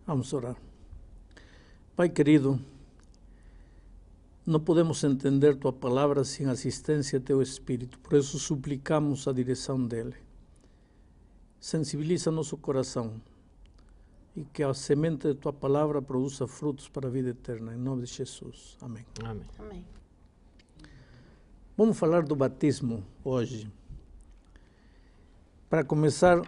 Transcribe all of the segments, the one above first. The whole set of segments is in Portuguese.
Vamos orar. Pai querido, não podemos entender Tua palavra sem assistência de Teu Espírito, por isso suplicamos a direção dele. Sensibiliza nosso coração e que a semente de Tua palavra produza frutos para a vida eterna, em nome de Jesus. Amém. Amém. Amém. Vamos falar do batismo hoje. Para começar,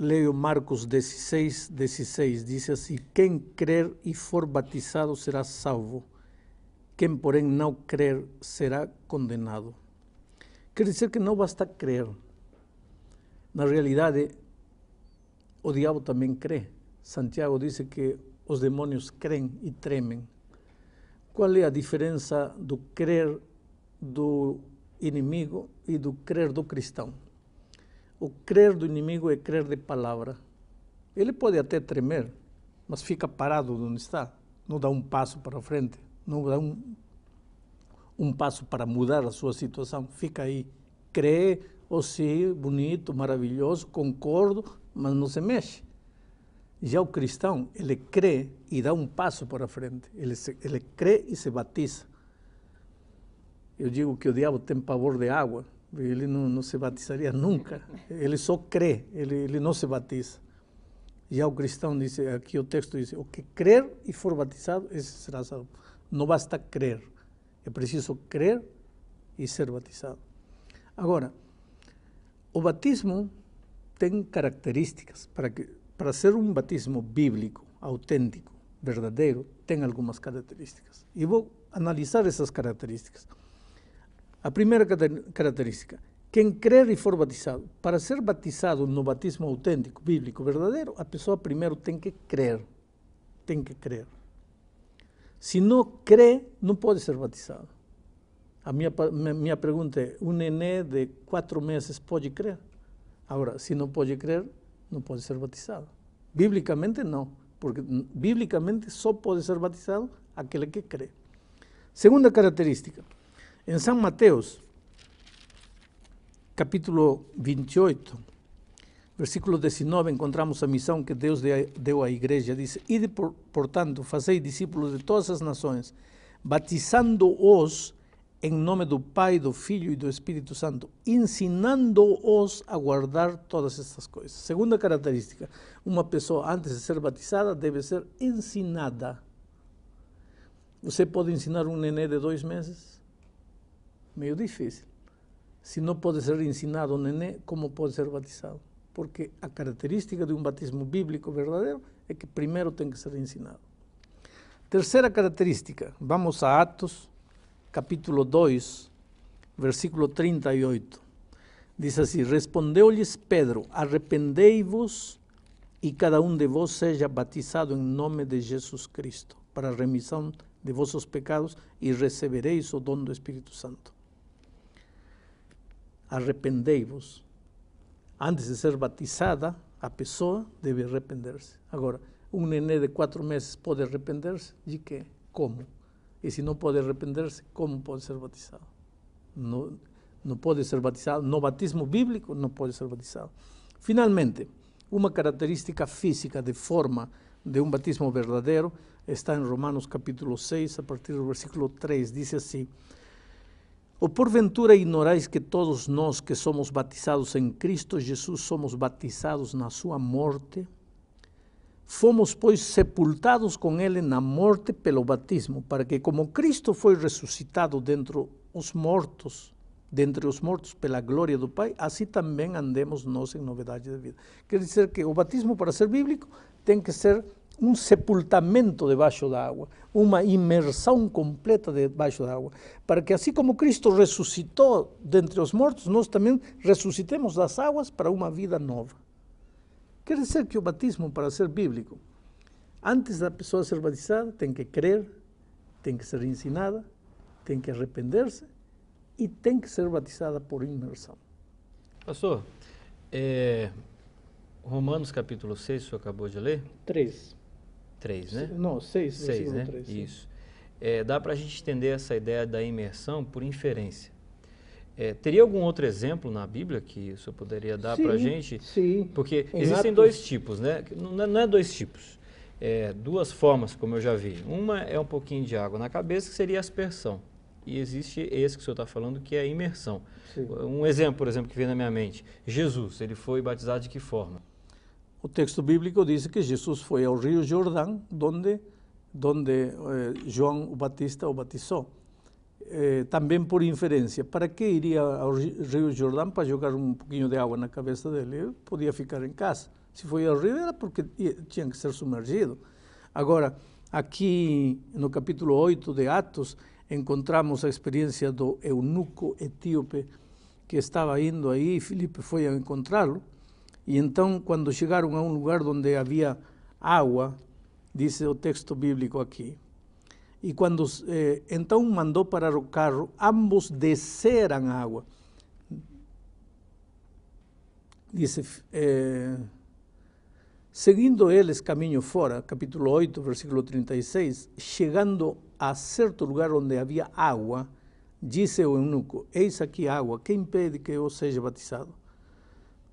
leio Marcos 16, diz assim: quem crer e for batizado será salvo, quem porém não crer será condenado. Quer dizer que não basta crer. Na realidade, o diabo também crê. Santiago diz que os demônios creem e tremem. Qual é a diferença do crer do inimigo e do crer do cristão? O crer do inimigo é crer de palavra. Ele pode até tremer, mas fica parado onde está. Não dá um passo para frente, não dá um passo para mudar a sua situação. Fica aí, crê, sim, bonito, maravilhoso, concordo, mas não se mexe. Já o cristão, ele crê e dá um passo para frente. Ele crê e se batiza. Eu digo que o diabo tem pavor de água. Ele não se batizaria nunca. Ele só crê, ele não se batiza. Já o cristão diz, aqui o texto diz, o que crer e for batizado, esse será salvo. Não basta crer, é preciso crer e ser batizado. Agora, o batismo tem características. Para ser um batismo bíblico, autêntico, verdadeiro, tem algumas características. E vou analisar essas características. A primeira característica, quem crer e for batizado. Para ser batizado no batismo autêntico, bíblico, verdadeiro, a pessoa primeiro tem que crer. Tem que crer. Se não crê, não pode ser batizado. A minha pergunta é, um nenê de 4 meses pode crer? Agora, se não pode crer, não pode ser batizado. Biblicamente, não. Porque biblicamente só pode ser batizado aquele que crê. Segunda característica. Em São Mateus, capítulo 28, versículo 19, encontramos a missão que Deus deu à igreja. Diz, ide, portanto, fazei discípulos de todas as nações, batizando-os em nome do Pai, do Filho e do Espírito Santo, ensinando-os a guardar todas estas coisas. Segunda característica, uma pessoa antes de ser batizada deve ser ensinada. Você pode ensinar um nenê de 2 meses? Meio difícil. Se não pode ser ensinado um nenê, como pode ser batizado? Porque a característica de um batismo bíblico verdadeiro é que primeiro tem que ser ensinado. Terceira característica, vamos a Atos, capítulo 2, versículo 38. Diz assim, respondeu-lhes Pedro, arrependei-vos e cada um de vós seja batizado em nome de Jesus Cristo, para a remissão de vossos pecados e recebereis o dom do Espírito Santo. Arrependei-vos. Antes de ser batizada, a pessoa deve arrepender-se. Agora, um nenê de 4 meses pode arrepender-se? De quê? Como? E se não pode arrepender-se, como pode ser batizado? Não pode ser batizado. No batismo bíblico, não pode ser batizado. Finalmente, uma característica física de forma de um batismo verdadeiro está em Romanos capítulo 6, a partir do versículo 3, diz assim, ou porventura ignorais que todos nós que somos batizados em Cristo Jesus somos batizados na sua morte? Fomos, pois, sepultados com ele na morte pelo batismo, para que como Cristo foi ressuscitado dentre os mortos pela glória do Pai, assim também andemos nós em novidade de vida. Quer dizer que o batismo, para ser bíblico, tem que ser um sepultamento debaixo da água, uma imersão completa debaixo da água, para que assim como Cristo ressuscitou dentre os mortos, nós também ressuscitemos das águas para uma vida nova. Quer dizer que o batismo, para ser bíblico, antes da pessoa ser batizada, tem que crer, tem que ser ensinada, tem que arrepender-se e tem que ser batizada por imersão. Pastor, Romanos capítulo 6, o senhor acabou de ler? 3, né? Não, 6, 6, né? 3. Isso. Dá para a gente entender essa ideia da imersão por inferência. Teria algum outro exemplo na Bíblia que o senhor poderia dar para a gente? Sim. Porque Em existem Atos... 2 tipos, né? Não é 2 tipos. duas formas, como eu já vi. Uma é um pouquinho de água na cabeça, que seria a aspersão. E existe esse que o senhor está falando, que é a imersão. Sim. Um exemplo, por exemplo, que vem na minha mente. Jesus, ele foi batizado de que forma? O texto bíblico diz que Jesus foi ao Rio Jordão, onde João o Batista o batizou. Também por inferência. Para que iria ao Rio Jordão? Para jogar um pouquinho de água na cabeça dele. Ele podia ficar em casa. Se foi ao rio era porque tinha que ser submergido. Agora, aqui no capítulo 8 de Atos, encontramos a experiência do eunuco etíope que estava indo aí, e Filipe foi a encontrá-lo. E então, quando chegaram a um lugar onde havia água, diz o texto bíblico aqui, e quando então mandou parar o carro, ambos desceram a água. Diz, seguindo eles caminho fora, capítulo 8, versículo 36, chegando a certo lugar onde havia água, disse o eunuco, eis aqui água, que impede que eu seja batizado?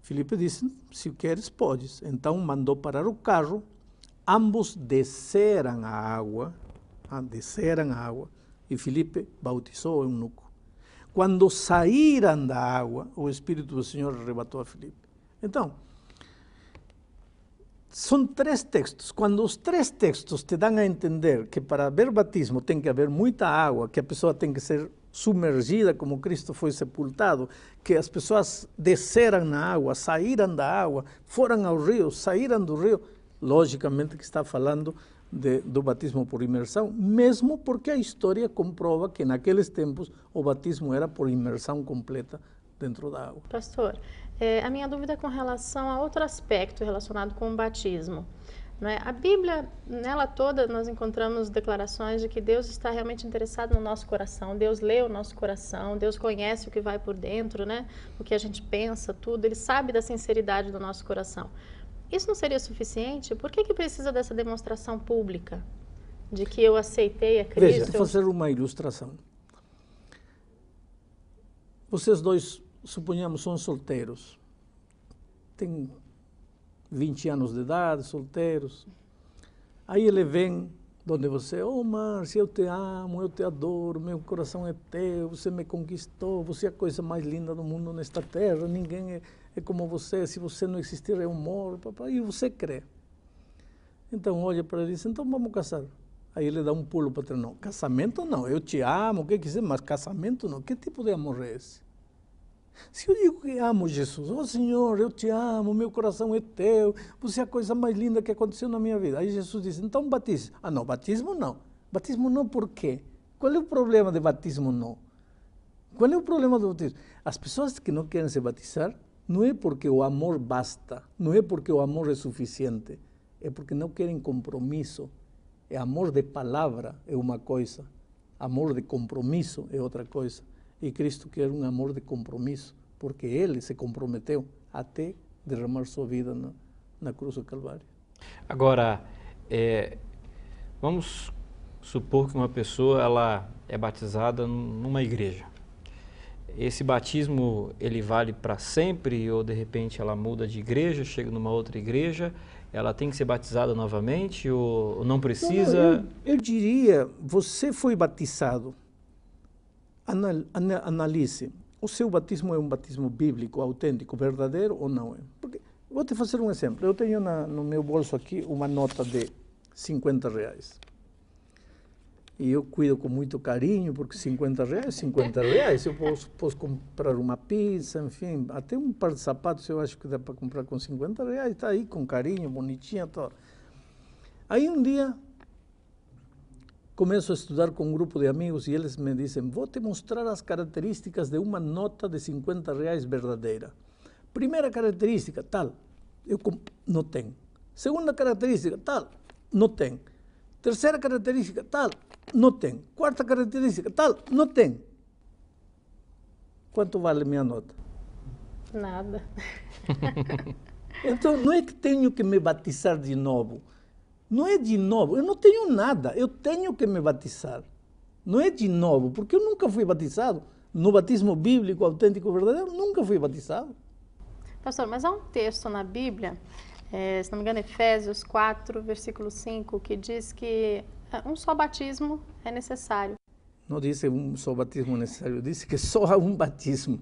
Filipe disse, se queres, podes. Então mandou parar o carro, ambos desceram a água, e Filipe bautizou o eunuco. Quando saíram da água, o Espírito do Senhor arrebatou a Filipe. Então, são três textos. Quando os três textos te dão a entender que para haver batismo tem que haver muita água, que a pessoa tem que ser submergida como Cristo foi sepultado, que as pessoas desceram na água, saíram da água, foram ao rio, saíram do rio, logicamente que está falando do batismo por imersão, mesmo porque a história comprova que naqueles tempos o batismo era por imersão completa dentro da água. Pastor, a minha dúvida é com relação a outro aspecto relacionado com o batismo. Não é? A Bíblia, nela toda, nós encontramos declarações de que Deus está realmente interessado no nosso coração, Deus lê o nosso coração, Deus conhece o que vai por dentro, né? O que a gente pensa, tudo, Ele sabe da sinceridade do nosso coração. Isso não seria suficiente? Por que precisa dessa demonstração pública de que eu aceitei a Cristo? Veja, vou fazer uma ilustração. Vocês dois, suponhamos, são solteiros. Tem 20 anos de idade, solteiros. Aí ele vem onde você, Márcia, eu te amo, eu te adoro, meu coração é teu, você me conquistou, você é a coisa mais linda do mundo nesta terra, ninguém é como você, se você não existir eu morro, papai, e você crê. Então olha para ele e diz, então vamos casar. Aí ele dá um pulo para trás, não, casamento não, eu te amo, o que quiser, mas casamento não, que tipo de amor é esse? Se eu digo que amo Jesus, Senhor, eu te amo, meu coração é teu, você é a coisa mais linda que aconteceu na minha vida. Aí Jesus diz, então batize. Ah, não, batismo não. Batismo não por quê? Qual é o problema de batismo não? Qual é o problema do batismo? As pessoas que não querem se batizar, não é porque o amor basta, não é porque o amor é suficiente, é porque não querem compromisso. É amor de palavra é uma coisa, amor de compromisso é outra coisa. E Cristo quer um amor de compromisso, porque Ele se comprometeu até derramar sua vida na cruz do Calvário. Agora, vamos supor que uma pessoa ela é batizada numa igreja. Esse batismo, ele vale para sempre ou de repente ela muda de igreja, chega numa outra igreja, ela tem que ser batizada novamente ou não precisa? Não, eu diria, você foi batizado. Analise, o seu batismo é um batismo bíblico, autêntico, verdadeiro ou não é? Porque, vou te fazer um exemplo. Eu tenho no meu bolso aqui uma nota de R$50. E eu cuido com muito carinho, porque R$50, eu posso comprar uma pizza, enfim, até um par de sapatos eu acho que dá para comprar com R$50, está aí com carinho, bonitinha, tal. Aí um dia começo a estudar com um grupo de amigos e eles me dizem, vou te mostrar as características de uma nota de R$50 verdadeira. Primeira característica, tal, não tem. Segunda característica, tal, não tem. Terceira característica, tal, não tem. Quarta característica, tal, não tem. Quanto vale minha nota? Nada. Então, não é que tenho que me batizar de novo. Não é de novo, eu não tenho nada, eu tenho que me batizar. Não é de novo, porque eu nunca fui batizado. No batismo bíblico, autêntico, verdadeiro, nunca fui batizado. Pastor, mas há um texto na Bíblia se não me engano, Efésios 4, versículo 5, que diz que um só batismo é necessário. Não disse um só batismo necessário, disse que só há um batismo.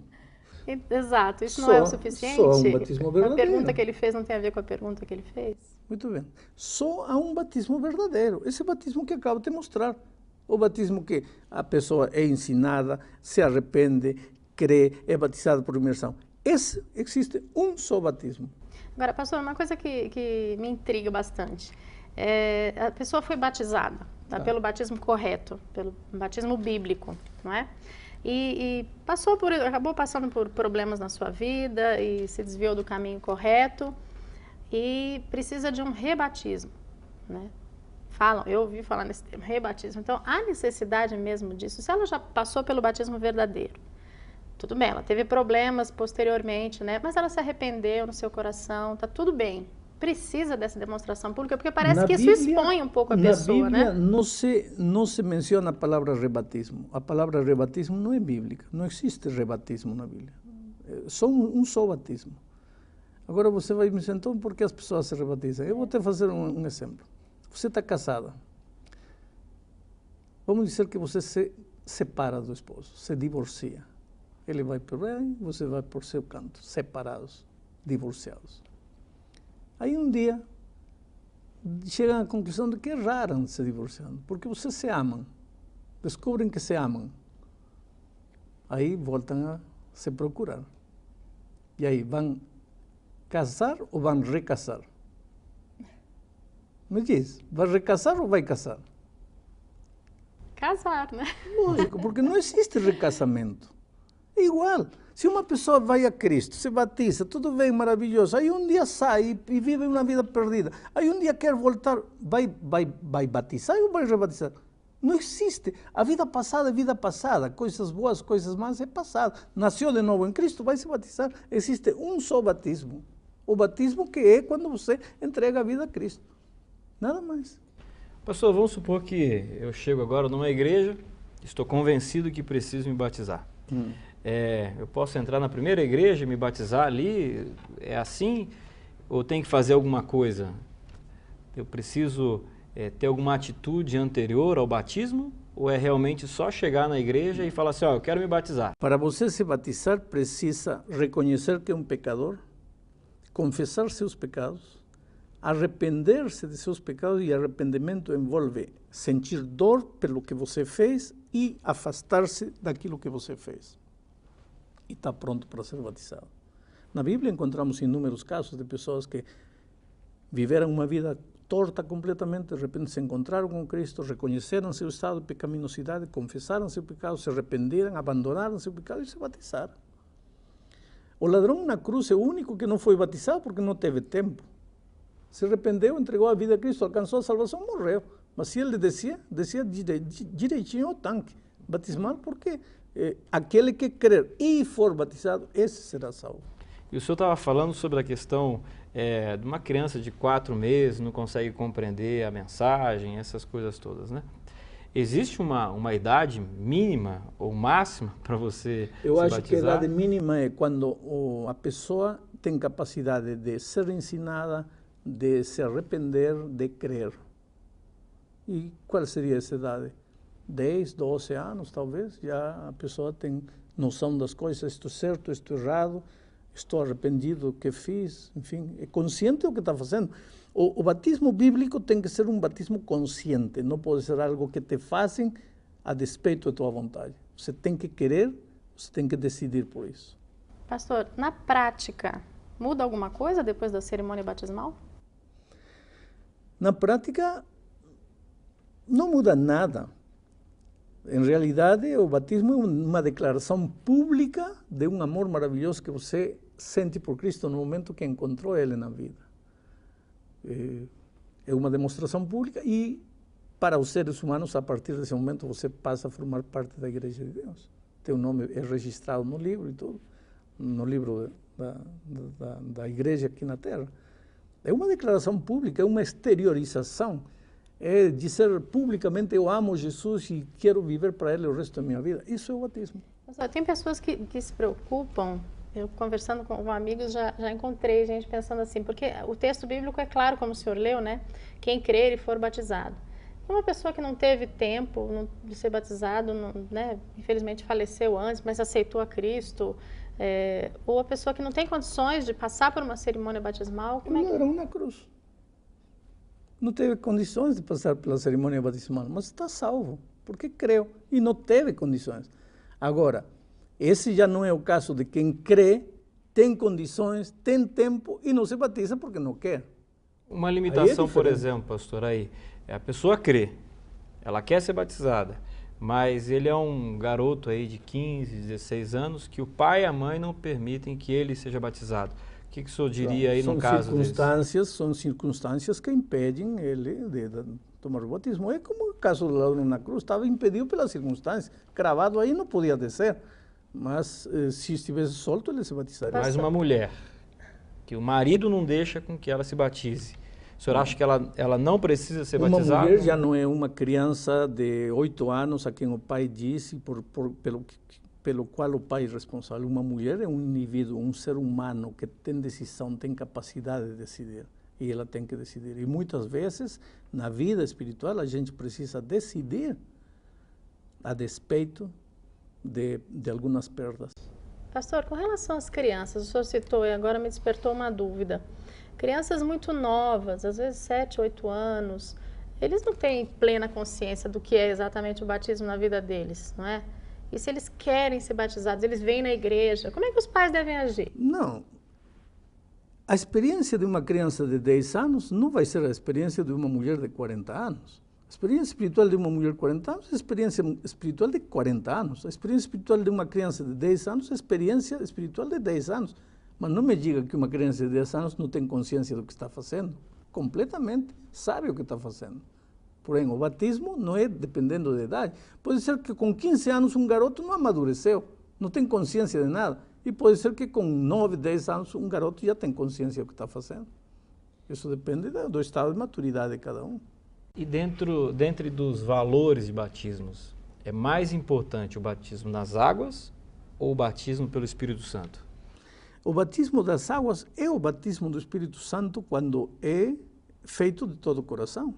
Exato, isso não é o suficiente? Só há um batismo verdadeiro. A pergunta que ele fez não tem a ver com a pergunta que ele fez? Muito bem. Só há um batismo verdadeiro. Esse batismo que acabo de mostrar. O batismo que a pessoa é ensinada, se arrepende, crê, é batizada por imersão. Existe um só batismo. Agora, pastor, uma coisa que me intriga bastante. A pessoa foi batizada pelo batismo correto, pelo batismo bíblico, não é? E acabou passando por problemas na sua vida e se desviou do caminho correto e precisa de um rebatismo, né? Eu ouvi falar nesse termo, rebatismo. Então, há necessidade mesmo disso. Se ela já passou pelo batismo verdadeiro, tudo bem, ela teve problemas posteriormente, né? Mas ela se arrependeu no seu coração, tá tudo bem. Precisa dessa demonstração pública, porque parece que isso expõe um pouco a pessoa, né? Na Bíblia não se menciona a palavra rebatismo. A palavra rebatismo não é bíblica. Não existe rebatismo na Bíblia. É só um só batismo. Agora você vai me dizer, então, por que as pessoas se rebatizam? Eu vou te fazer um exemplo. Você está casada. Vamos dizer que você se separa do esposo, se divorcia. Ele vai por aí, você vai por seu canto, separados, divorciados. Aí um dia, chegam à conclusão de que erraram se divorciando, porque vocês se amam, descobrem que se amam. Aí voltam a se procurar. E aí, vão casar ou vão recasar? Me diz, vai recasar ou vai casar? Casar, né? Lógico, porque não existe recasamento. É igual. Se uma pessoa vai a Cristo, se batiza, tudo bem, maravilhoso. Aí um dia sai e vive uma vida perdida. Aí um dia quer voltar, vai batizar ou vai rebatizar? Não existe. A vida passada é vida passada. Coisas boas, coisas más é passado. Nasceu de novo em Cristo, vai se batizar. Existe um só batismo. O batismo que é quando você entrega a vida a Cristo. Nada mais. Pastor, vamos supor que eu chego agora numa igreja, estou convencido que preciso me batizar. Eu posso entrar na primeira igreja e me batizar ali? É assim? Ou tem que fazer alguma coisa? Eu preciso ter alguma atitude anterior ao batismo? Ou é realmente só chegar na igreja e falar assim, eu quero me batizar? Para você se batizar, precisa reconhecer que é um pecador, confessar seus pecados, arrepender-se de seus pecados, e arrependimento envolve sentir dor pelo que você fez e afastar-se daquilo que você fez. E está pronto para ser batizado. Na Bíblia encontramos inúmeros casos de pessoas que viveram uma vida torta completamente, de repente se encontraram com Cristo, reconheceram seu estado de pecaminosidade, confessaram seu pecado, se arrependeram, abandonaram seu pecado e se batizaram. O ladrão na cruz é o único que não foi batizado porque não teve tempo. Se arrependeu, entregou a vida a Cristo, alcançou a salvação, morreu. Mas se ele descia direitinho ao tanque, batismal, porque aquele que crer e for batizado, esse será salvo. E o senhor estava falando sobre a questão de uma criança de 4 meses, não consegue compreender a mensagem, essas coisas todas, né? Existe uma idade mínima ou máxima para você se batizar? Eu acho que a idade mínima é quando a pessoa tem capacidade de ser ensinada, de se arrepender, de crer. E qual seria essa idade? 10, 12 anos, talvez, já a pessoa tem noção das coisas, isto é certo, isto é errado, estou arrependido do que fiz, enfim, é consciente do que está fazendo. O batismo bíblico tem que ser um batismo consciente, não pode ser algo que te fazem a despeito da tua vontade. Você tem que querer, você tem que decidir por isso. Pastor, na prática, muda alguma coisa depois da cerimônia batismal? Na prática, não muda nada. Em realidade, o batismo é uma declaração pública de um amor maravilhoso que você sente por Cristo no momento que encontrou Ele na vida. É uma demonstração pública e, para os seres humanos, a partir desse momento, você passa a formar parte da Igreja de Deus. Teu nome é registrado no livro e tudo, no livro da Igreja aqui na Terra. É uma declaração pública, é uma exteriorização. É dizer publicamente, eu amo Jesus e quero viver para Ele o resto da minha vida. Isso é o batismo. Tem pessoas que se preocupam Eu conversando com amigos já encontrei gente pensando assim, porque o texto bíblico é claro, como o senhor leu, né? Quem crer e for batizado. Uma pessoa que não teve tempo de ser batizado, né? Infelizmente faleceu antes, mas aceitou a Cristo, ou a pessoa que não tem condições de passar por uma cerimônia batismal, como é que... Era uma cruz. Não teve condições de passar pela cerimônia batismal, mas está salvo, porque creu e não teve condições. Agora, esse já não é o caso de quem crê, tem condições, tem tempo e não se batiza porque não quer. Uma limitação, por exemplo, pastor, aí, a pessoa crê, ela quer ser batizada, mas ele é um garoto aí de 15, 16 anos que o pai e a mãe não permitem que ele seja batizado. O que o senhor diria aí no caso desse? São circunstâncias que impedem ele de tomar o batismo. É como o caso do ladrão na cruz, estava impedido pelas circunstâncias, cravado aí não podia descer, mas se estivesse solto ele se batizaria. Mas uma mulher, que o marido não deixa com que ela se batize, o senhor acha que ela não precisa ser batizada? Uma mulher já não é uma criança de 8 anos a quem o pai disse, pelo qual o pai é responsável. Uma mulher é um indivíduo, um ser humano que tem decisão, tem capacidade de decidir. E ela tem que decidir. E muitas vezes, na vida espiritual, a gente precisa decidir a despeito de algumas perdas. Pastor, com relação às crianças, o senhor citou e agora me despertou uma dúvida. Crianças muito novas, às vezes 7, 8 anos, eles não têm plena consciência do que é exatamente o batismo na vida deles, não é? E se eles querem ser batizados, eles vêm na igreja, como é que os pais devem agir? Não. A experiência de uma criança de 10 anos não vai ser a experiência de uma mulher de 40 anos. A experiência espiritual de uma mulher de 40 anos é a experiência espiritual de 40 anos. A experiência espiritual de uma criança de 10 anos é a experiência espiritual de 10 anos. Mas não me diga que uma criança de 10 anos não tem consciência do que está fazendo. Completamente sabe o que está fazendo. Porém, o batismo não é dependendo da idade. Pode ser que com 15 anos um garoto não amadureceu, não tem consciência de nada. E pode ser que com 9, 10 anos um garoto já tem consciência do que está fazendo. Isso depende do estado de maturidade de cada um. E dentre dos valores de batismos, é mais importante o batismo nas águas ou o batismo pelo Espírito Santo? O batismo das águas é o batismo do Espírito Santo quando é feito de todo o coração.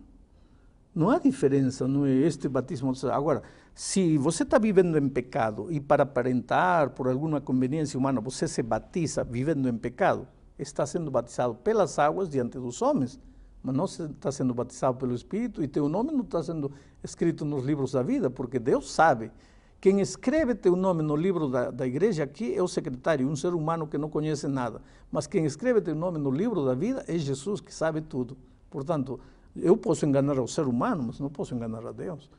Não há diferença, não é este batismo. Agora, se você está vivendo em pecado e para aparentar, por alguma conveniência humana, você se batiza vivendo em pecado, está sendo batizado pelas águas diante dos homens, mas não está sendo batizado pelo Espírito e teu nome não está sendo escrito nos livros da vida, porque Deus sabe. Quem escreve teu nome no livro da igreja aqui é o secretário, um ser humano que não conhece nada. Mas quem escreve teu nome no livro da vida é Jesus, que sabe tudo. Portanto, eu posso enganar o ser humano, mas não posso enganar a Deus.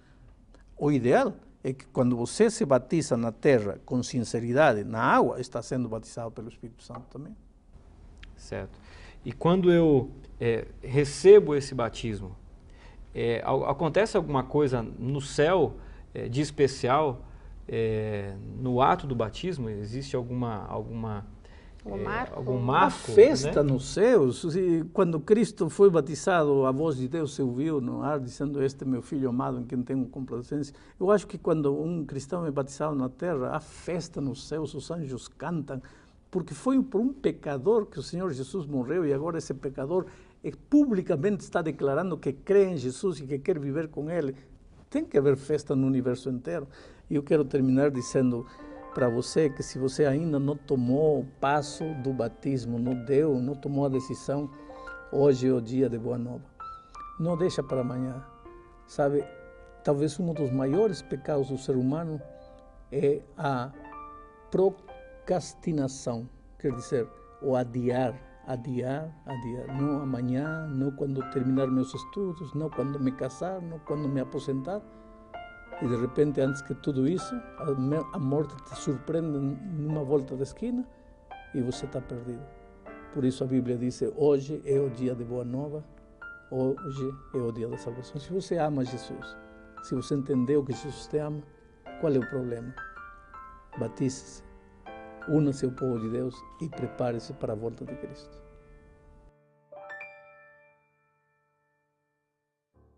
O ideal é que quando você se batiza na terra com sinceridade, na água, está sendo batizado pelo Espírito Santo também. Certo. E quando eu recebo esse batismo, acontece alguma coisa no céu de especial no ato do batismo? Existe algum marco? A festa, né? Nos céus. Quando Cristo foi batizado, a voz de Deus se ouviu no ar, dizendo: "Este é meu filho amado, em quem tenho complacência". Eu acho que quando um cristão é batizado na terra, há festa nos céus, os anjos cantam, porque foi por um pecador que o Senhor Jesus morreu, e agora esse pecador publicamente está declarando que crê em Jesus e que quer viver com Ele. Tem que haver festa no universo inteiro. E eu quero terminar dizendo para você que se você ainda não tomou o passo do batismo, não tomou a decisão, hoje é o dia de Boa Nova. Não deixa para amanhã. Sabe, talvez um dos maiores pecados do ser humano é a procrastinação, quer dizer, o adiar. Não amanhã, não quando terminar meus estudos, não quando me casar, não quando me aposentar. E de repente, antes que tudo isso, a morte te surpreende numa volta da esquina e você está perdido. Por isso a Bíblia diz: hoje é o dia de Boa Nova, hoje é o dia da salvação. Se você ama Jesus, se você entendeu que Jesus te ama, qual é o problema? Batize-se, una-se ao povo de Deus e prepare-se para a volta de Cristo.